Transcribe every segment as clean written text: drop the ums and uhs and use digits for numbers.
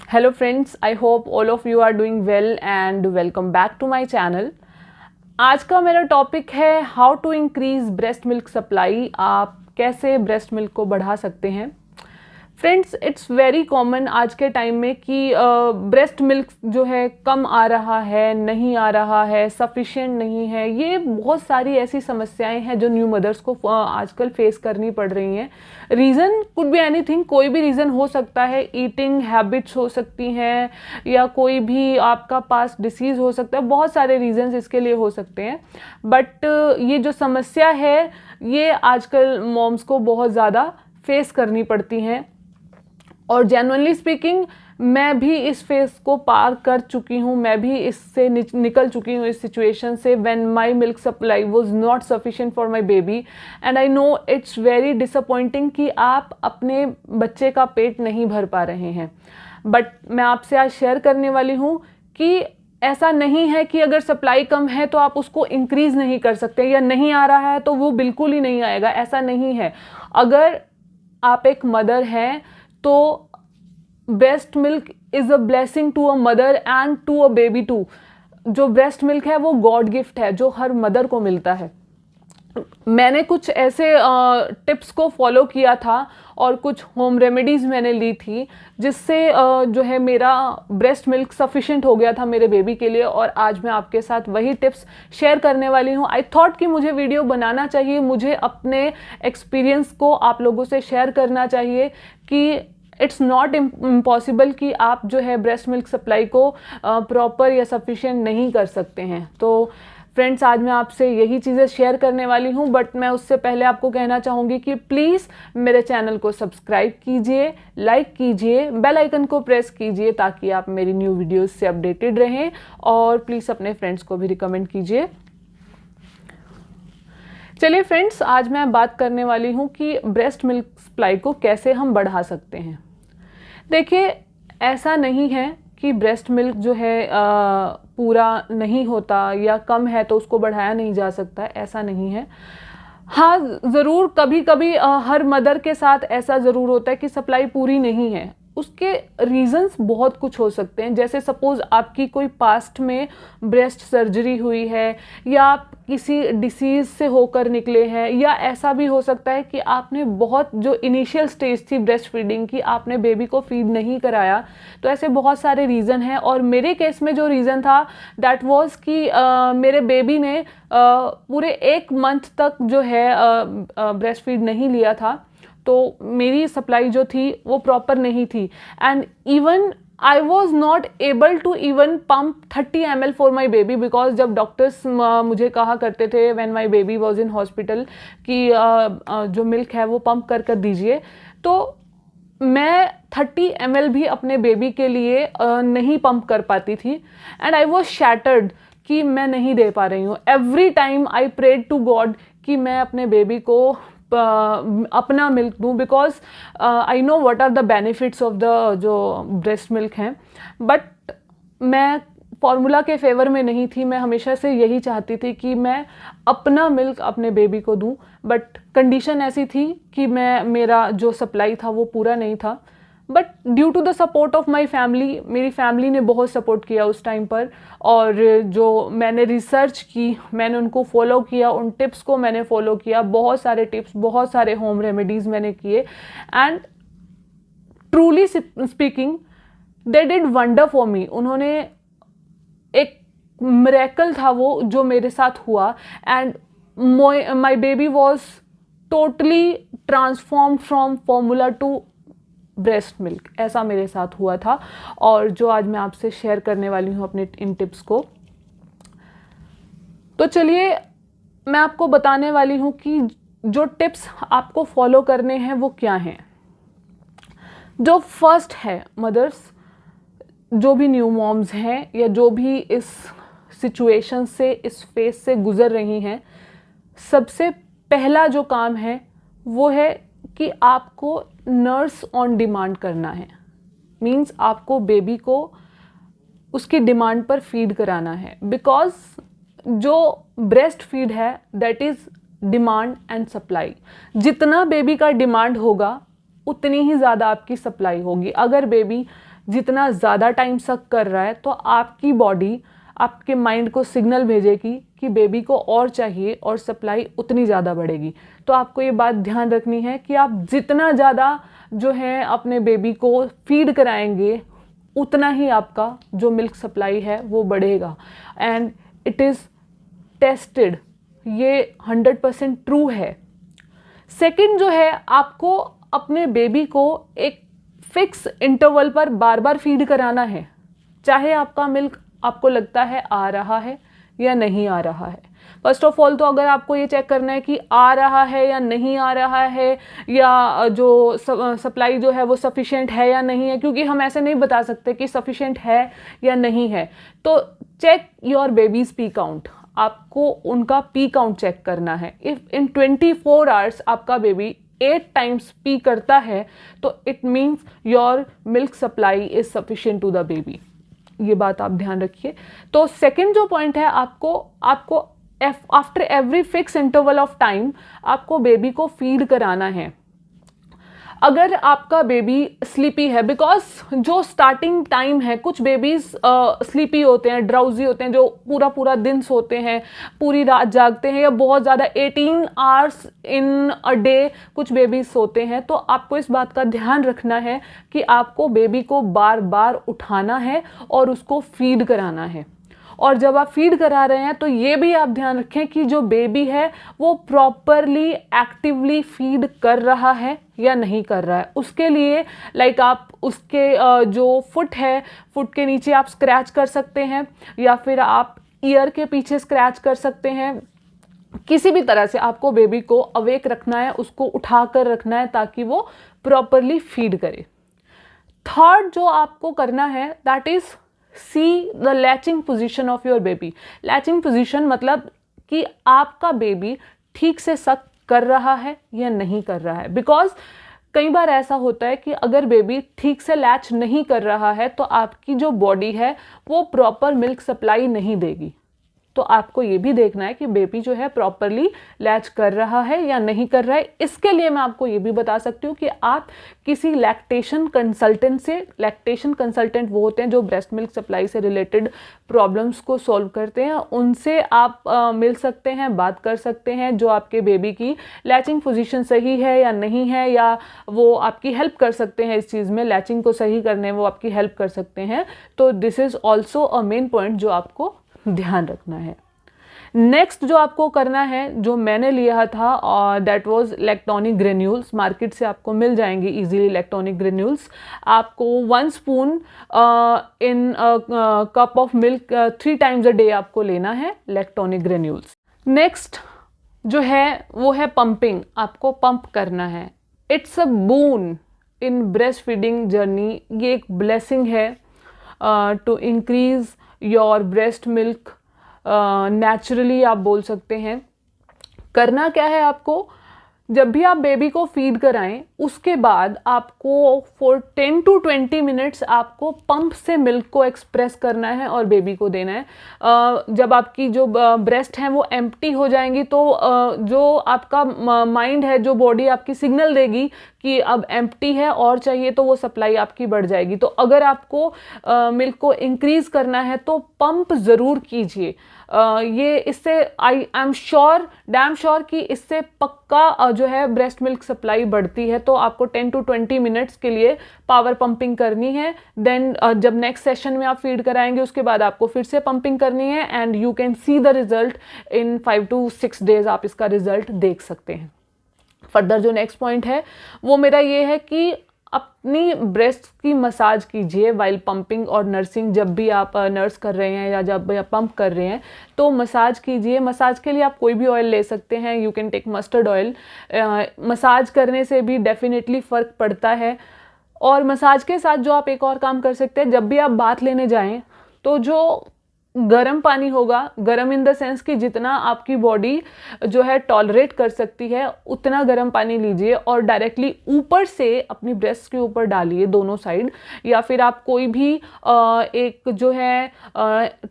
Hello friends, I hope all of you are doing well and welcome back to my channel. आज का मेरा topic है how to increase breast milk supply. आप कैसे breast milk को बढ़ा सकते हैं। फ्रेंड्स, इट्स वेरी कॉमन आज के टाइम में कि ब्रेस्ट मिल्क जो है कम आ रहा है, नहीं आ रहा है, सफिशिएंट नहीं है। ये बहुत सारी ऐसी समस्याएं हैं जो न्यू मदर्स को आजकल फेस करनी पड़ रही हैं। रीज़न कुड बी एनीथिंग, कोई भी रीज़न हो सकता है। ईटिंग हैबिट्स हो सकती हैं या कोई भी आपका पास डिसीज़ हो सकता है। बहुत सारे रीज़न्स इसके लिए हो सकते हैं। बट ये जो समस्या है ये आजकल मॉम्स को बहुत ज़्यादा फेस करनी पड़ती हैं। और जेन्युइनली स्पीकिंग मैं भी इस फेस को पार कर चुकी हूँ, मैं भी इससे निकल चुकी हूँ इस सिचुएशन से। When my milk supply was not sufficient for my baby and I know it's very disappointing कि आप अपने बच्चे का पेट नहीं भर पा रहे हैं। बट मैं आपसे आज शेयर करने वाली हूँ कि ऐसा नहीं है कि अगर सप्लाई कम है तो आप उसको इंक्रीज़ नहीं कर सकते, या नहीं आ रहा है तो वो बिल्कुल ही नहीं आएगा। ऐसा नहीं है। अगर आप एक मदर हैं तो breast milk is a blessing to a mother and to a baby too. जो ब्रेस्ट मिल्क है वो गॉड गिफ्ट है जो हर मदर को मिलता है। मैंने कुछ ऐसे टिप्स को फॉलो किया था और कुछ होम रेमेडीज़ मैंने ली थी जिससे जो है मेरा ब्रेस्ट मिल्क सफिशिएंट हो गया था मेरे बेबी के लिए। और आज मैं आपके साथ वही टिप्स शेयर करने वाली हूँ। आई थॉट कि मुझे वीडियो बनाना चाहिए, मुझे अपने एक्सपीरियंस को आप लोगों से शेयर करना चाहिए कि इट्स नॉट इम्पॉसिबल कि आप जो है ब्रेस्ट मिल्क सप्लाई को प्रॉपर या सफिशिएंट नहीं कर सकते हैं। तो फ्रेंड्स, आज मैं आपसे यही चीज़ें शेयर करने वाली हूँ। बट मैं उससे पहले आपको कहना चाहूँगी कि प्लीज़ मेरे चैनल को सब्सक्राइब कीजिए, लाइक कीजिए, बेल आइकन को प्रेस कीजिए ताकि आप मेरी न्यू वीडियोस से अपडेटेड रहें। और प्लीज़ अपने फ्रेंड्स को भी रिकमेंड कीजिए। चलिए फ्रेंड्स, आज मैं बात करने वाली हूँ कि ब्रेस्ट मिल्क सप्लाई को कैसे हम बढ़ा सकते हैं। देखिए, ऐसा नहीं है कि ब्रेस्ट मिल्क जो है पूरा नहीं होता या कम है तो उसको बढ़ाया नहीं जा सकता, ऐसा नहीं है। हाँ, ज़रूर कभी कभी हर मदर के साथ ऐसा ज़रूर होता है कि सप्लाई पूरी नहीं है। उसके रीज़न्स बहुत कुछ हो सकते हैं। जैसे सपोज़ आपकी कोई पास्ट में ब्रेस्ट सर्जरी हुई है या आप किसी डिसीज़ से होकर निकले हैं, या ऐसा भी हो सकता है कि आपने बहुत जो इनिशियल स्टेज थी ब्रेस्ट फीडिंग की, आपने बेबी को फीड नहीं कराया। तो ऐसे बहुत सारे रीज़न हैं। और मेरे केस में जो रीज़न था दैट वाज कि मेरे बेबी ने पूरे 1 मंथ तक जो है ब्रेस्ट फीड नहीं लिया था। तो मेरी सप्लाई जो थी वो प्रॉपर नहीं थी and even I was not able to even pump 30 ml for my baby because जब डॉक्टर्स मुझे कहा करते थे when my baby was in hospital कि जो मिल्क है वो पम्प कर दीजिए, तो मैं 30 ml भी अपने बेबी के लिए नहीं पंप कर पाती थी एंड आई वॉज शैटर्ड कि मैं नहीं दे पा रही हूँ। Every time I prayed to God कि मैं अपने बेबी को अपना मिल्क दूँ because I know what are the benefits of the जो ब्रेस्ट मिल्क हैं। बट मैं फॉर्मूला के फेवर में नहीं थी। मैं हमेशा से यही चाहती थी कि मैं अपना मिल्क अपने बेबी को दूँ। बट कंडीशन ऐसी थी कि मेरा जो सप्लाई था वो पूरा नहीं था। But due to the support of my family, मेरी फैमिली ने बहुत सपोर्ट किया उस टाइम पर। और जो मैंने रिसर्च की, मैंने उनको फॉलो किया, उन टिप्स को मैंने फॉलो किया। बहुत सारे टिप्स, बहुत सारे होम रेमेडीज़ मैंने किए and truly speaking they did wonder for me. उन्होंने एक मिरेकल था वो जो मेरे साथ हुआ and my baby was totally transformed from formula to breast milk. ऐसा मेरे साथ हुआ था और जो आज मैं आपसे शेयर करने वाली हूँ अपने इन टिप्स को। तो चलिए मैं आपको बताने वाली हूँ कि जो टिप्स आपको फॉलो करने हैं वो क्या हैं। जो फर्स्ट है, मदर्स जो भी न्यू मॉम्स हैं या जो भी इस सिचुएशन से, इस फेस से गुजर रही हैं, सबसे पहला जो काम है वो है कि आपको नर्स ऑन डिमांड करना है। मीन्स आपको बेबी को उसकी डिमांड पर फीड कराना है। बिकॉज जो ब्रेस्ट फीड है that is demand and supply. जितना बेबी का डिमांड होगा उतनी ही ज़्यादा आपकी सप्लाई होगी। अगर बेबी जितना ज़्यादा टाइम सक कर रहा है तो आपकी बॉडी आपके माइंड को सिग्नल भेजेगी कि बेबी को और चाहिए और सप्लाई उतनी ज़्यादा बढ़ेगी। तो आपको ये बात ध्यान रखनी है कि आप जितना ज़्यादा जो है अपने बेबी को फीड कराएंगे उतना ही आपका जो मिल्क सप्लाई है वो बढ़ेगा। एंड इट इज़ टेस्टेड, ये 100% ट्रू है। सेकंड जो है, आपको अपने बेबी को एक फिक्स इंटरवल पर बार बार फीड कराना है, चाहे आपका मिल्क आपको लगता है आ रहा है या नहीं आ रहा है। फर्स्ट ऑफ ऑल तो अगर आपको ये चेक करना है कि आ रहा है या नहीं आ रहा है, या जो सप्लाई जो है वो सफिशिएंट है या नहीं है, क्योंकि हम ऐसे नहीं बता सकते कि सफिशिएंट है या नहीं है। तो check your baby's pee count, आपको उनका पी काउंट चेक करना है। इफ इन 24 आवर्स आपका बेबी 8 टाइम्स पी करता है तो it means your milk supply is sufficient to the baby. ये बात आप ध्यान रखिए। तो सेकंड जो पॉइंट है, आपको after every fix interval of time आपको बेबी को फीड कराना है। अगर आपका बेबी स्लीपी है, बिकॉज जो स्टार्टिंग टाइम है, कुछ बेबीज स्लीपी होते हैं, ड्राउजी होते हैं, जो पूरा पूरा दिन सोते हैं, पूरी रात जागते हैं, या बहुत ज़्यादा 18 आवर्स इन अ डे कुछ बेबीज सोते हैं, तो आपको इस बात का ध्यान रखना है कि आपको बेबी को बार बार उठाना है और उसको फीड कराना है। और जब आप फीड करा रहे हैं तो ये भी आप ध्यान रखें कि जो बेबी है वो प्रॉपरली एक्टिवली फीड कर रहा है या नहीं कर रहा है। उसके लिए लाइक आप उसके जो फुट है, फुट के नीचे आप स्क्रैच कर सकते हैं, या फिर आप ईयर के पीछे स्क्रैच कर सकते हैं। किसी भी तरह से आपको बेबी को अवेक रखना है, उसको उठा कर रखना है ताकि वो प्रॉपरली फीड करे। थर्ड जो आपको करना है, that is see the latching position of your baby. Latching position मतलब कि आपका बेबी ठीक से सक कर रहा है या नहीं कर रहा है। बिकॉज कई बार ऐसा होता है कि अगर बेबी ठीक से लैच नहीं कर रहा है तो आपकी जो बॉडी है वो प्रॉपर मिल्क सप्लाई नहीं देगी। तो आपको ये भी देखना है कि बेबी जो है प्रॉपरली लैच कर रहा है या नहीं कर रहा है। इसके लिए मैं आपको ये भी बता सकती हूँ कि आप किसी लैक्टेशन कंसल्टेंट से, लैक्टेशन कंसल्टेंट वो होते हैं जो ब्रेस्ट मिल्क सप्लाई से रिलेटेड प्रॉब्लम्स को सॉल्व करते हैं, उनसे आप मिल सकते हैं, बात कर सकते हैं, जो आपके बेबी की लैचिंग पोजीशन सही है या नहीं है, या वो आपकी हेल्प कर सकते हैं इस चीज़ में, लैचिंग को सही करने में वो आपकी हेल्प कर सकते हैं। तो this is also a main point जो आपको ध्यान रखना है। नेक्स्ट जो आपको करना है, जो मैंने लिया था, और दैट वाज लैक्टोनिक ग्रेन्यूल्स। मार्केट से आपको मिल जाएंगे इजीली लैक्टोनिक ग्रेन्यूल्स। आपको 1 spoon in cup of milk 3 times a day आपको लेना है लैक्टोनिक ग्रेन्यूल्स। नेक्स्ट जो है वो है पंपिंग। आपको पंप करना है। It's a boon in breast feeding journey. ये एक ब्लेसिंग है to increase your breast milk naturally, आप बोल सकते हैं। करना क्या है आपको, जब भी आप बेबी को फीड कराएं उसके बाद आपको फॉर 10 to 20 मिनट्स आपको पंप से मिल्क को एक्सप्रेस करना है और बेबी को देना है। जब आपकी जो ब्रेस्ट हैं वो एम्प्टी हो जाएंगी तो जो आपका माइंड है, जो बॉडी आपकी सिग्नल देगी कि अब एम्प्टी है और चाहिए, तो वो सप्लाई आपकी बढ़ जाएगी। तो अगर आपको मिल्क को इंक्रीज करना है तो पंप ज़रूर कीजिए। ये इससे I am sure, damn sure कि इससे पक्का जो है ब्रेस्ट मिल्क सप्लाई बढ़ती है। तो आपको 10 to 20 मिनट्स के लिए पावर पंपिंग करनी है। देन जब नेक्स्ट सेशन में आप फीड कराएंगे उसके बाद आपको फिर से पंपिंग करनी है, and you can see the result in 5 to 6 days. आप इसका रिजल्ट देख सकते हैं। फर्दर जो नेक्स्ट पॉइंट है वो मेरा ये है कि अपनी ब्रेस्ट की मसाज कीजिए वाइल पंपिंग और नर्सिंग। जब भी आप नर्स कर रहे हैं या जब आप पंप कर रहे हैं तो मसाज कीजिए। मसाज के लिए आप कोई भी ऑयल ले सकते हैं, you can take mustard oil. Massage करने से भी डेफिनेटली फ़र्क पड़ता है। और मसाज के साथ जो आप एक और काम कर सकते हैं, जब भी आप बाथ लेने जाएं तो जो गर्म पानी होगा, गर्म इन द सेंस कि जितना आपकी बॉडी जो है टॉलरेट कर सकती है उतना गर्म पानी लीजिए और डायरेक्टली ऊपर से अपनी ब्रेस्ट के ऊपर डालिए दोनों साइड, या फिर आप कोई भी एक जो है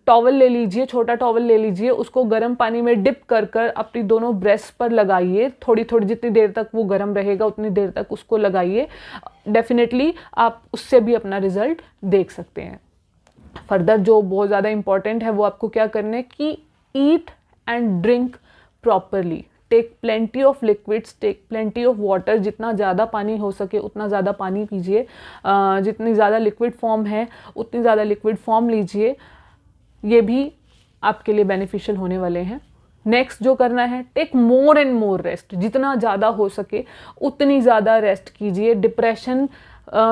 टॉवल ले लीजिए, छोटा टॉवल ले लीजिए, उसको गर्म पानी में डिप कर कर अपनी दोनों ब्रेस्ट पर लगाइए। थोड़ी थोड़ी जितनी देर तक वो गर्म रहेगा उतनी देर तक उसको लगाइए। डेफिनेटली आप उससे भी अपना रिजल्ट देख सकते हैं। फर्दर जो बहुत ज़्यादा इंपॉर्टेंट है वो आपको क्या करना है कि eat and drink properly, take plenty of liquids, take plenty of water. जितना ज़्यादा पानी हो सके उतना ज़्यादा पानी पीजिए, जितनी ज़्यादा लिक्विड फॉर्म है उतनी ज़्यादा लिक्विड फॉर्म लीजिए। ये भी आपके लिए बेनिफिशियल होने वाले हैं। नेक्स्ट जो करना है, take more and more rest. जितना ज़्यादा हो सके उतनी ज़्यादा रेस्ट कीजिए। डिप्रेशन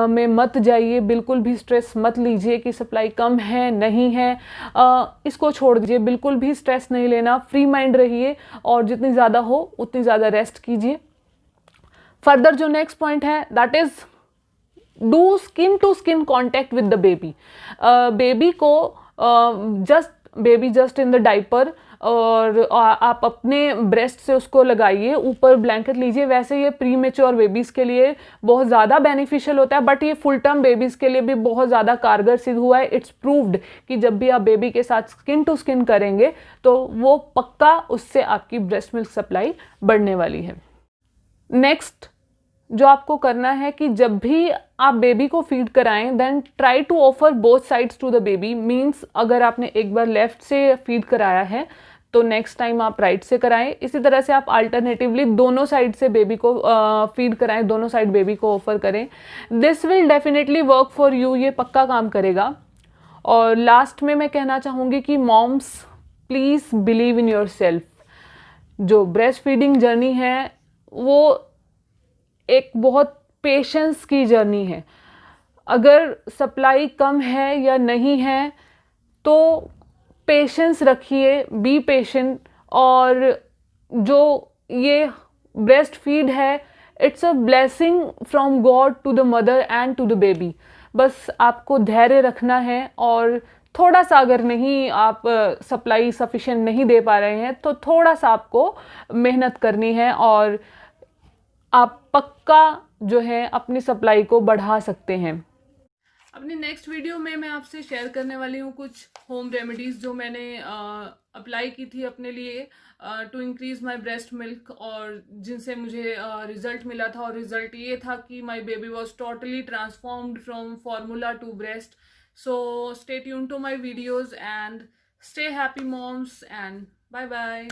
में मत जाइए, बिल्कुल भी स्ट्रेस मत लीजिए कि सप्लाई कम है नहीं है, इसको छोड़ दीजिए। बिल्कुल भी स्ट्रेस नहीं लेना, फ्री माइंड रहिए और जितनी ज़्यादा हो उतनी ज़्यादा रेस्ट कीजिए। फर्दर जो नेक्स्ट पॉइंट है that is do skin to skin contact with the baby. Baby को baby just in the diaper और आप अपने ब्रेस्ट से उसको लगाइए, ऊपर ब्लैंकेट लीजिए। वैसे ये प्री मेच्योर बेबीज़ के लिए बहुत ज़्यादा बेनिफिशियल होता है, बट ये फुल टर्म बेबीज़ के लिए भी बहुत ज़्यादा कारगर सिद्ध हुआ है। इट्स प्रूव्ड कि जब भी आप बेबी के साथ स्किन टू स्किन करेंगे तो वो पक्का उससे आपकी ब्रेस्ट मिल्क सप्लाई बढ़ने वाली है। नेक्स्ट जो आपको करना है कि जब भी आप बेबी को फीड कराएं then try to offer both sides to the baby. Means अगर आपने एक बार लेफ्ट से फीड कराया है तो नेक्स्ट टाइम आप राइट से कराएं। इसी तरह से आप अल्टरनेटिवली दोनों साइड से बेबी को फीड कराएं, दोनों साइड बेबी को ऑफर करें। This will definitely work for you, ये पक्का काम करेगा। और लास्ट में मैं कहना चाहूँगी कि moms please believe in yourself. जो ब्रेस्ट फीडिंग जर्नी है वो एक बहुत पेशेंस की जर्नी है। अगर सप्लाई कम है या नहीं है तो पेशेंस रखिए, बी पेशेंट। और जो ये ब्रेस्ट फीड है it's a blessing from God to the mother and to the baby. बस आपको धैर्य रखना है और थोड़ा सा, अगर नहीं आप सप्लाई सफिशिएंट नहीं दे पा रहे हैं तो थोड़ा सा आपको मेहनत करनी है और आप पक्का जो है अपनी सप्लाई को बढ़ा सकते हैं। अपनी नेक्स्ट वीडियो में मैं आपसे शेयर करने वाली हूँ कुछ होम रेमेडीज़ जो मैंने अप्लाई की थी अपने लिए to increase my breast milk, और जिनसे मुझे रिजल्ट मिला था। और रिजल्ट ये था कि my baby was totally transformed from formula to breast. So stay tuned to my videos and stay happy moms and bye bye.